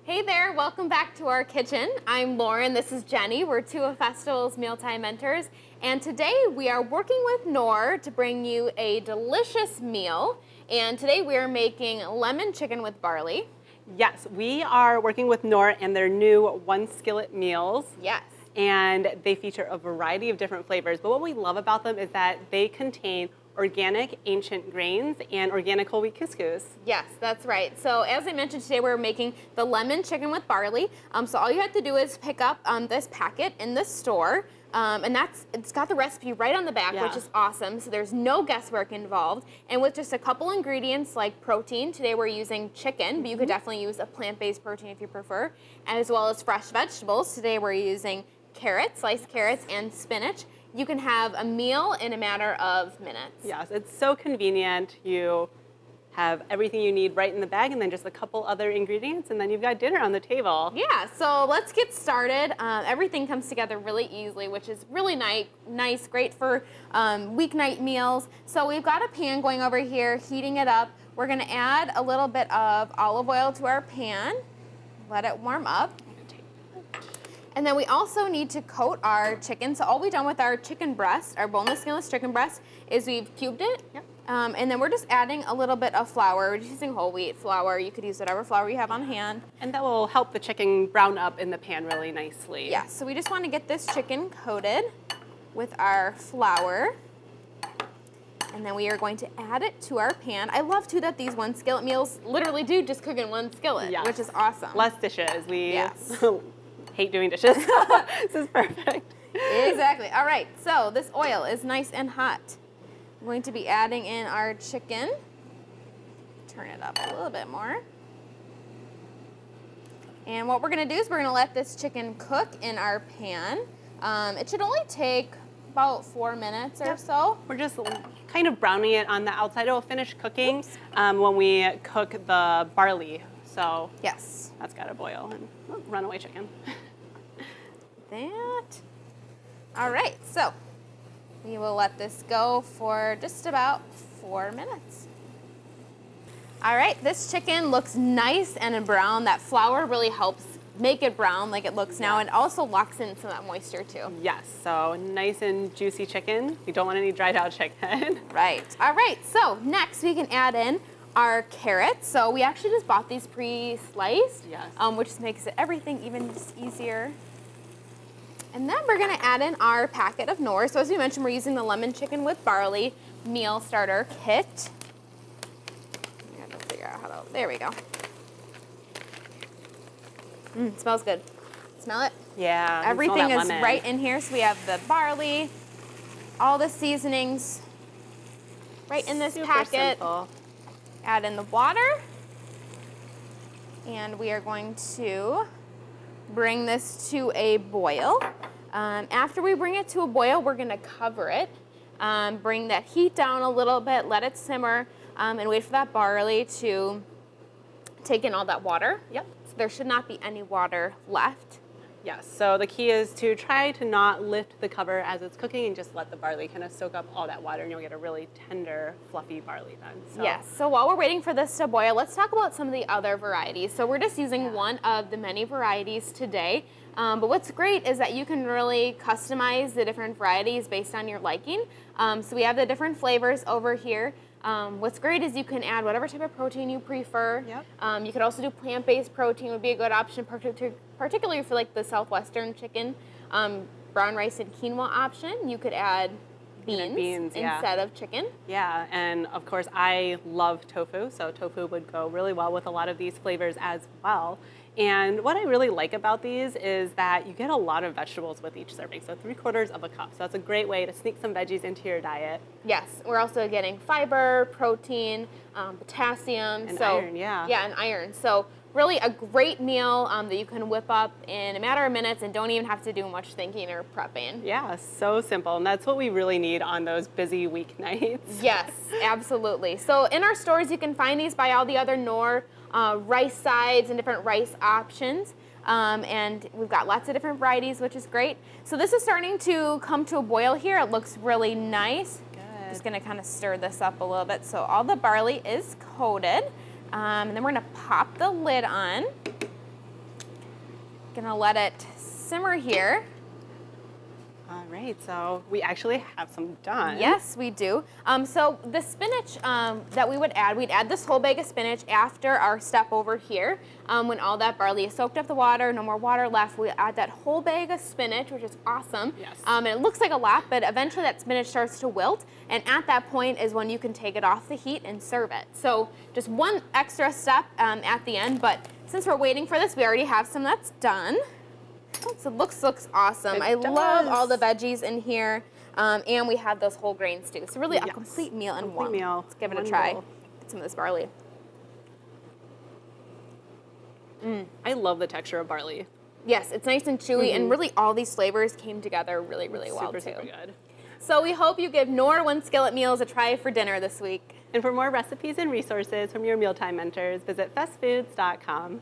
Hey there, welcome back to our kitchen. I'm Lauren, this is Jenny. We're two of Festival's Mealtime Mentors, and today we are working with Knorr to bring you a delicious meal. And today we are making lemon chicken with barley. Yes, we are working with Knorr and their new one skillet meals. Yes. And they feature a variety of different flavors. But what we love about them is that they contain organic ancient grains and organic whole wheat couscous. Yes, that's right. So as I mentioned, today we're making the lemon chicken with barley. So all you have to do is pick up this packet in the store. And it's got the recipe right on the back, which is awesome. So there's no guesswork involved. And with just a couple ingredients like protein, today we're using chicken, but you could definitely use a plant-based protein if you prefer, as well as fresh vegetables. Today we're using carrots, sliced carrots, and spinach. You can have a meal in a matter of minutes. Yes, it's so convenient. You have everything you need right in the bag and then just a couple other ingredients and then you've got dinner on the table. Yeah, so let's get started. Everything comes together really easily, which is really nice, great for weeknight meals. So we've got a pan going over here, heating it up. We're gonna add a little bit of olive oil to our pan, let it warm up. And then we also need to coat our chicken. So all we've done with our chicken breast, our boneless, skinless chicken breast, is we've cubed it. Yep. And then we're just adding a little bit of flour. We're just using whole wheat flour. You could use whatever flour you have on hand. And that will help the chicken brown up in the pan really nicely. Yeah, so we just want to get this chicken coated with our flour. And then we are going to add it to our pan. I love, too, that these one skillet meals literally do just cook in one skillet, which is awesome. Less dishes. We hate doing dishes. This is perfect. Exactly. All right, so this oil is nice and hot. I'm going to be adding in our chicken. Turn it up a little bit more. And what we're going to do is we're going to let this chicken cook in our pan. It should only take about 4 minutes or so. We're just kind of browning it on the outside. It will finish cooking when we cook the barley. So yes, that's got to boil and runaway chicken. All right, so we will let this go for just about 4 minutes. All right, this chicken looks nice and brown. That flour really helps make it brown like it looks now, and also locks in some of that moisture too. Yes, so nice and juicy chicken. You don't want any dried out chicken. Right. All right, so next we can add in our carrots. So we actually just bought these pre-sliced, which just makes everything even just easier. And then we're gonna add in our packet of Knorr. So as we mentioned, we're using the lemon chicken with barley meal starter kit. I gotta figure out how to, there we go. It smells good. Smell it? Yeah. Everything is right in here. So we have the barley, all the seasonings right in this packet. Simple. Add in the water. And we are going to bring this to a boil. After we bring it to a boil, we're gonna cover it. Bring that heat down a little bit, let it simmer, and wait for that barley to take in all that water. Yep. So there should not be any water left. Yes, so the key is to try to not lift the cover as it's cooking and just let the barley kind of soak up all that water and you'll get a really tender, fluffy barley then. So. Yes, so while we're waiting for this to boil, let's talk about some of the other varieties. So we're just using one of the many varieties today. But what's great is that you can really customize the different varieties based on your liking. So we have the different flavors over here. What's great is you can add whatever type of protein you prefer. Yep. You could also do plant-based protein would be a good option, particularly for like the Southwestern chicken, brown rice and quinoa option. You could add beans instead of chicken. Yeah, and of course I love tofu, so tofu would go really well with a lot of these flavors as well. And what I really like about these is that you get a lot of vegetables with each serving, so 3/4 of a cup. So that's a great way to sneak some veggies into your diet. Yes, we're also getting fiber, protein, potassium. And iron, Yeah, and iron. So really a great meal that you can whip up in a matter of minutes and don't even have to do much thinking or prepping. Yeah, so simple. And that's what we really need on those busy weeknights. Yes, absolutely. So in our stores, you can find these by all the other Knorr rice sides and different rice options. And we've got lots of different varieties, which is great. So this is starting to come to a boil here. It looks really nice. Good. Just gonna kind of stir this up a little bit. So all the barley is coated. And then we're gonna pop the lid on. Gonna let it simmer here. All right, so we actually have some done. Yes, we do. So the spinach that we would add, we'd add this whole bag of spinach after our step over here. When all that barley is soaked up the water, no more water left, we add that whole bag of spinach, which is awesome. Yes. And it looks like a lot, but eventually that spinach starts to wilt, and at that point is when you can take it off the heat and serve it. So just one extra step at the end, but since we're waiting for this, we already have some that's done. So it looks awesome. I love all the veggies in here, and we have those whole grains too. So really a complete meal in one. Meal. Let's give it a try. Get some of this barley. I love the texture of barley. Yes, it's nice and chewy, and really all these flavors came together really well too. Super good. So we hope you give Knorr One Skillet meals a try for dinner this week. And for more recipes and resources from your mealtime mentors, visit festfoods.com.